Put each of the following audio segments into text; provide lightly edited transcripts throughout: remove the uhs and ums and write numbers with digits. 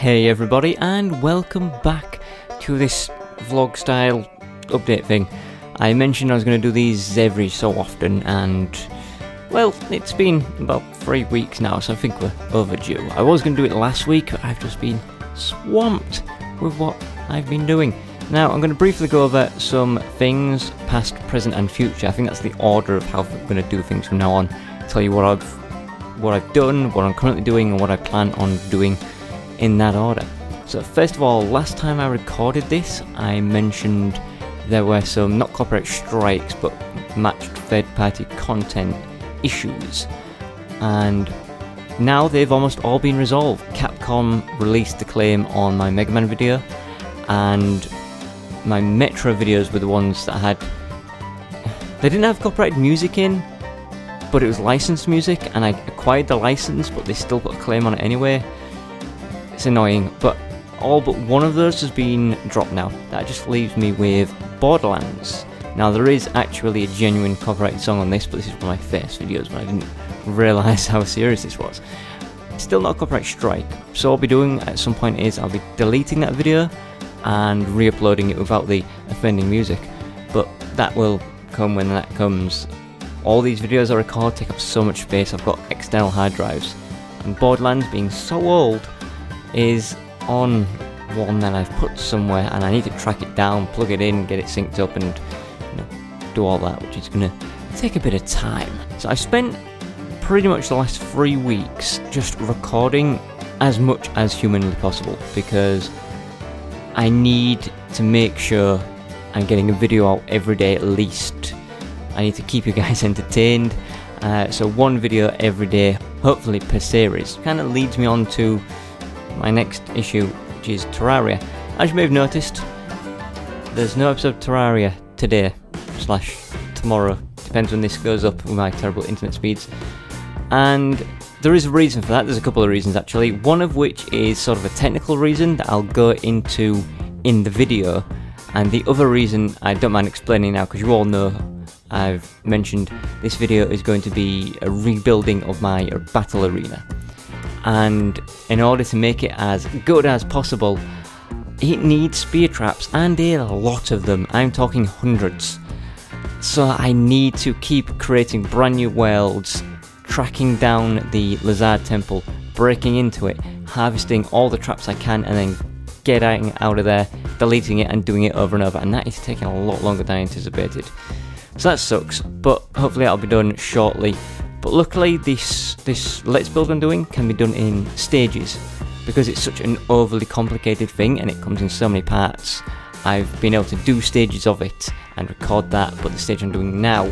Hey everybody, and welcome back to this vlog style update thing. I mentioned I was going to do these every so often, and well, it's been about 3 weeks now, so I think we're overdue. I was going to do it last week, but I've just been swamped with what I've been doing. Now, I'm going to briefly go over some things, past, present and future. I think that's the order of how we're going to do things from now on. Tell you what I've done, what I'm currently doing, and what I plan on doing in that order. So first of all, last time I recorded this, I mentioned there were some, not copyright strikes, but matched third-party content issues. And now they've almost all been resolved. Capcom released the claim on my Mega Man video, and my Metro videos were the ones that had... They didn't have copyrighted music in, but it was licensed music, and I acquired the license, but they still put a claim on it anyway. It's annoying, but all but one of those has been dropped now. That just leaves me with Borderlands. Now, there is actually a genuine copyrighted song on this, but this is one of my first videos, but I didn't realise how serious this was. Still not a copyright strike, so what I'll be doing at some point is I'll be deleting that video and re-uploading it without the offending music, but that will come when that comes. All these videos I record take up so much space. I've got external hard drives, and Borderlands, being so old, is on one that I've put somewhere, and I need to track it down, plug it in, get it synced up, and do all that, which is going to take a bit of time. So I've spent pretty much the last 3 weeks just recording as much as humanly possible, because I need to make sure I'm getting a video out every day at least. I need to keep you guys entertained, so one video every day, hopefully per series. Kind of leads me on to my next issue, which is Terraria. As you may have noticed, there's no episode of Terraria today / tomorrow, depends when this goes up with my terrible internet speeds. And there is a reason for that. There's a couple of reasons actually, one of which is sort of a technical reason that I'll go into in the video, and the other reason I don't mind explaining now, because you all know I've mentioned this video is going to be a rebuilding of my battle arena. And in order to make it as good as possible, it needs spear traps, and a lot of them. I'm talking hundreds. So I need to keep creating brand new worlds, tracking down the Lazard Temple, breaking into it, harvesting all the traps I can, and then getting out of there, deleting it and doing it over and over, and that is taking a lot longer than I anticipated. So that sucks, but hopefully that'll be done shortly. But luckily this Let's Build I'm doing can be done in stages, because it's such an overly complicated thing and it comes in so many parts. I've been able to do stages of it and record that, but the stage I'm doing now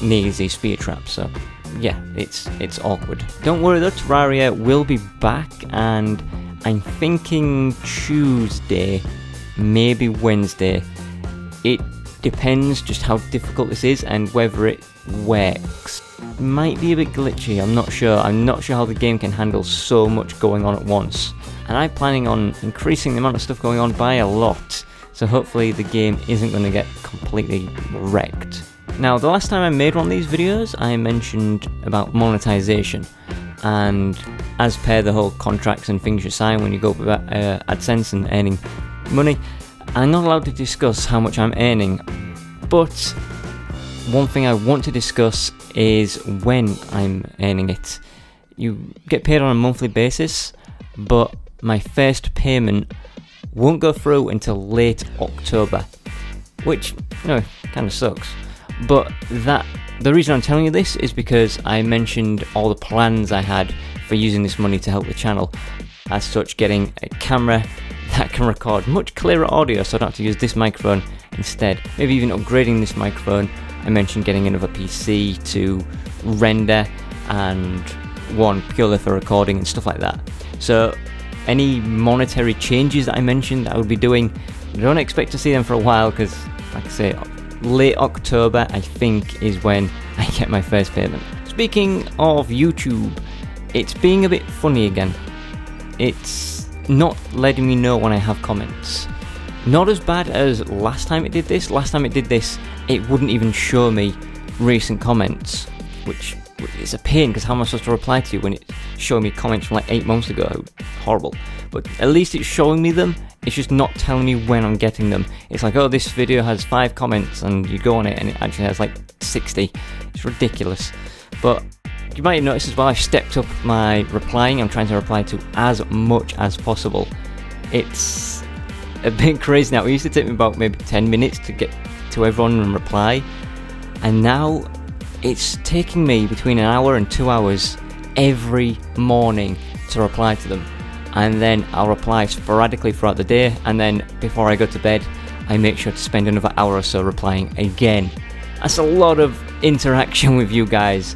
needs these spear traps, so yeah, it's awkward. Don't worry though, Terraria will be back, and I'm thinking Tuesday, maybe Wednesday. It depends just how difficult this is and whether it works. It might be a bit glitchy, I'm not sure. I'm not sure how the game can handle so much going on at once. And I'm planning on increasing the amount of stuff going on by a lot, so hopefully the game isn't going to get completely wrecked. Now, the last time I made one of these videos, I mentioned about monetization, and as per the whole contracts and things you sign when you go with AdSense and earning money, I'm not allowed to discuss how much I'm earning, but one thing I want to discuss is when I'm earning it. You get paid on a monthly basis, but my first payment won't go through until late October, which, kind of sucks. But the reason I'm telling you this is because I mentioned all the plans I had for using this money to help the channel. As such, getting a camera that can record much clearer audio, so I don't have to use this microphone instead. Maybe even upgrading this microphone. I mentioned getting another PC to render, and one purely for recording and stuff like that. So any monetary changes that I mentioned that I would be doing, don't expect to see them for a while, because like I say, late October I think is when I get my first payment. Speaking of YouTube, it's being a bit funny again. It's not letting me know when I have comments. Not as bad as last time it did this. Last time it did this, it wouldn't even show me recent comments, which is a pain, because how am I supposed to reply to you when it's showing me comments from like 8 months ago? Horrible. but at least it's showing me them. It's just not telling me when I'm getting them. It's like, oh, this video has 5 comments, and you go on it and it actually has like 60. It's ridiculous. But you might have noticed as well, I've stepped up my replying. I'm trying to reply to as much as possible. It's a bit crazy now. It used to take me about maybe 10 minutes to get to everyone and reply, and now it's taking me between an hour and 2 hours every morning to reply to them. And then I'll reply sporadically throughout the day, and then before I go to bed I make sure to spend another hour or so replying again. That's a lot of interaction with you guys.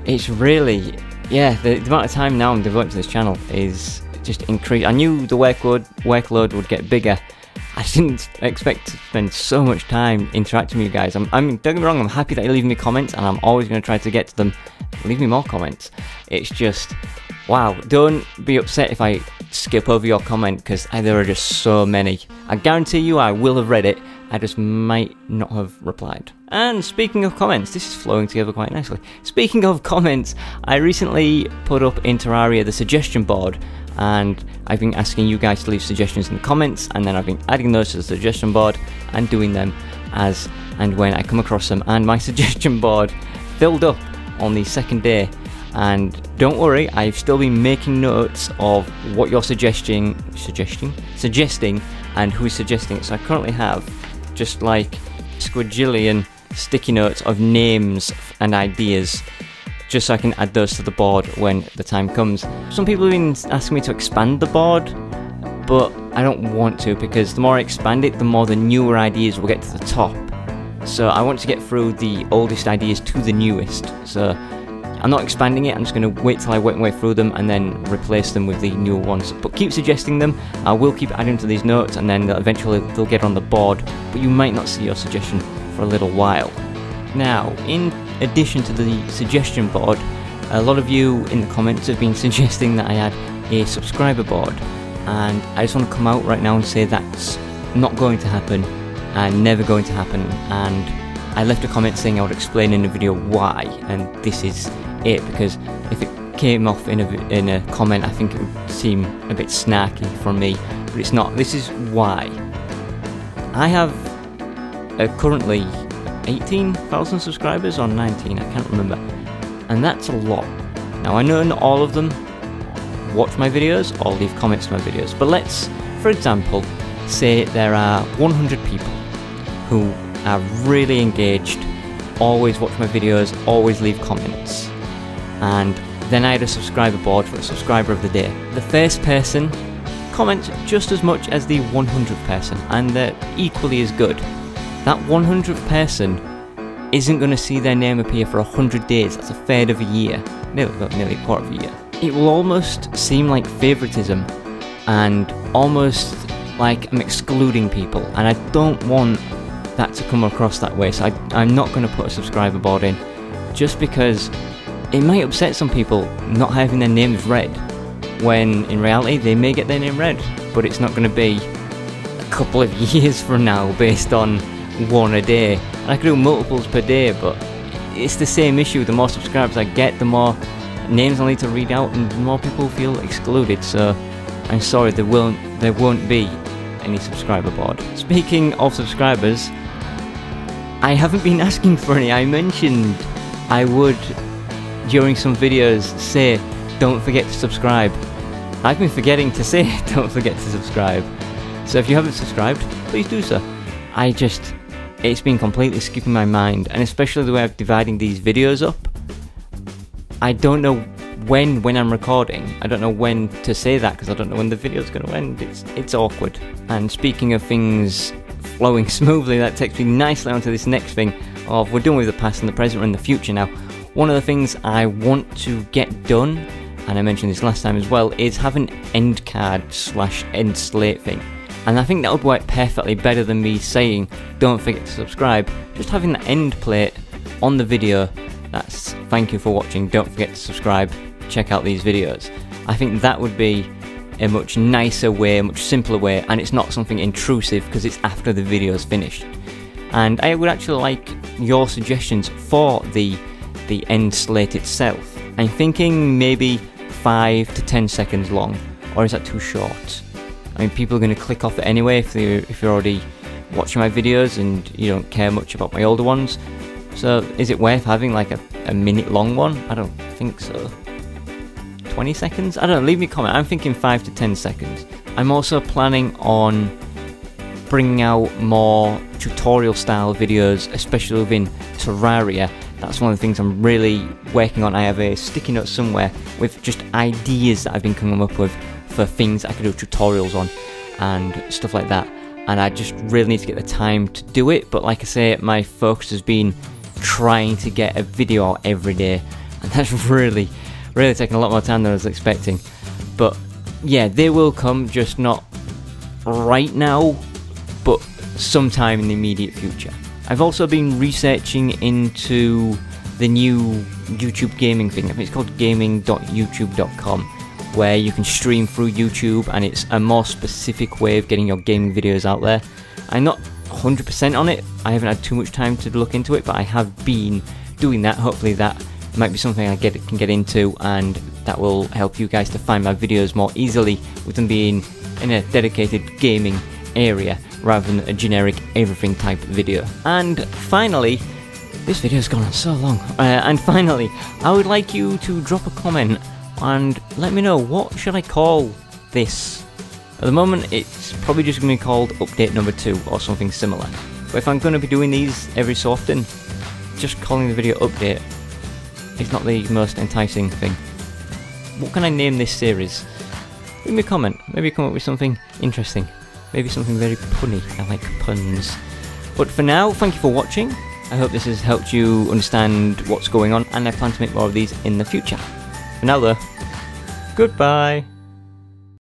It's really, yeah, the amount of time now I'm devoting to this channel is just increased. I knew the workload would get bigger. I didn't expect to spend so much time interacting with you guys. Don't get me wrong, I'm happy that you're leaving me comments, and I'm always going to try to get to them. Leave me more comments. It's just, wow, don't be upset if I skip over your comment, because there are just so many. I guarantee you I will have read it, I just might not have replied. And speaking of comments, this is flowing together quite nicely. Speaking of comments, I recently put up in Terraria the suggestion board, and I've been asking you guys to leave suggestions in the comments, and then I've been adding those to the suggestion board and doing them as and when I come across them, and my suggestion board filled up on the second day. And don't worry, I've still been making notes of what you're suggesting and who's suggesting it. So I currently have just like squadrillion sticky notes of names and ideas, just so I can add those to the board when the time comes. Some people have been asking me to expand the board, but I don't want to, because the more I expand it, the more the newer ideas will get to the top. So I want to get through the oldest ideas to the newest. So I'm not expanding it, I'm just going to wait till I work my way through them and then replace them with the newer ones. But keep suggesting them, I will keep adding to these notes, and then eventually they'll get on the board, but you might not see your suggestion for a little while. Now, in addition to the suggestion board, a lot of you in the comments have been suggesting that I add a subscriber board, and I just want to come out right now and say that's not going to happen and never going to happen. And I left a comment saying I would explain in the video why, and this is it, because if it came off in a comment, I think it would seem a bit snarky from me, but it's not. This is why. I have currently 18,000 subscribers, or 19, I can't remember, and that's a lot. Now I know not all of them watch my videos or leave comments to my videos, but let's, for example, say there are 100 people who are really engaged, always watch my videos, always leave comments, and then I had a subscriber board for a subscriber of the day. The first person comments just as much as the 100th person, and they're equally as good. That 100th person isn't going to see their name appear for 100 days, that's a third of a year, nearly a quarter of a year. It will almost seem like favoritism, and almost like I'm excluding people, and I don't want that to come across that way, so I'm not going to put a subscriber board in, just because it might upset some people not having their names read, when in reality they may get their name read, but it's not going to be a couple of years from now based on one a day. And I could do multiples per day, but it's the same issue. The more subscribers I get, the more names I need to read out, and the more people feel excluded. So I'm sorry, there won't be any subscriber board. Speaking of subscribers, I haven't been asking for any. I mentioned I would, during some videos, say don't forget to subscribe. I've been forgetting to say don't forget to subscribe. So if you haven't subscribed, please do so. It's been completely skipping my mind, and especially the way I'm dividing these videos up. I don't know when I'm recording. I don't know when to say that, because I don't know when the video's going to end. It's awkward. And speaking of things flowing smoothly, that takes me nicely onto this next thing of we're done with the past and the present, we're in the future now. One of the things I want to get done, and I mentioned this last time as well, is have an end card / end slate thing. And I think that would work perfectly better than me saying don't forget to subscribe. Just having the end plate on the video, that's thank you for watching, don't forget to subscribe, check out these videos. I think that would be a much nicer way, a much simpler way, and it's not something intrusive because it's after the video is finished. And I would actually like your suggestions for the end slate itself. I'm thinking maybe 5 to 10 seconds long, or is that too short? I mean, people are going to click off it anyway if you're already watching my videos and you don't care much about my older ones. So is it worth having like a minute long one? I don't think so. 20 seconds? I don't know, leave me a comment. I'm thinking 5 to 10 seconds. I'm also planning on bringing out more tutorial style videos, especially within Terraria. That's one of the things I'm really working on. I have a sticky note somewhere with just ideas that I've been coming up with for things I could do tutorials on and stuff like that. And I just really need to get the time to do it. But like I say, my focus has been trying to get a video out every day, and that's really taking a lot more time than I was expecting. But yeah, they will come, just not right now, but sometime in the immediate future. I've also been researching into the new YouTube gaming thing. I think it's called gaming.youtube.com, where you can stream through YouTube, and it's a more specific way of getting your gaming videos out there. I'm not 100% on it, I haven't had too much time to look into it, but I have been doing that. Hopefully that might be something I can get into, and that will help you guys to find my videos more easily with them being in a dedicated gaming area rather than a generic everything type video. And finally, this video's gone on so long, and finally, I would like you to drop a comment and let me know, what should I call this? At the moment, it's probably just going to be called update number 2 or something similar. But if I'm going to be doing these every so often, just calling the video update is not the most enticing thing. What can I name this series? Leave me a comment. Maybe come up with something interesting. Maybe something very punny. I like puns. But for now, thank you for watching. I hope this has helped you understand what's going on, and I plan to make more of these in the future. For now though, goodbye!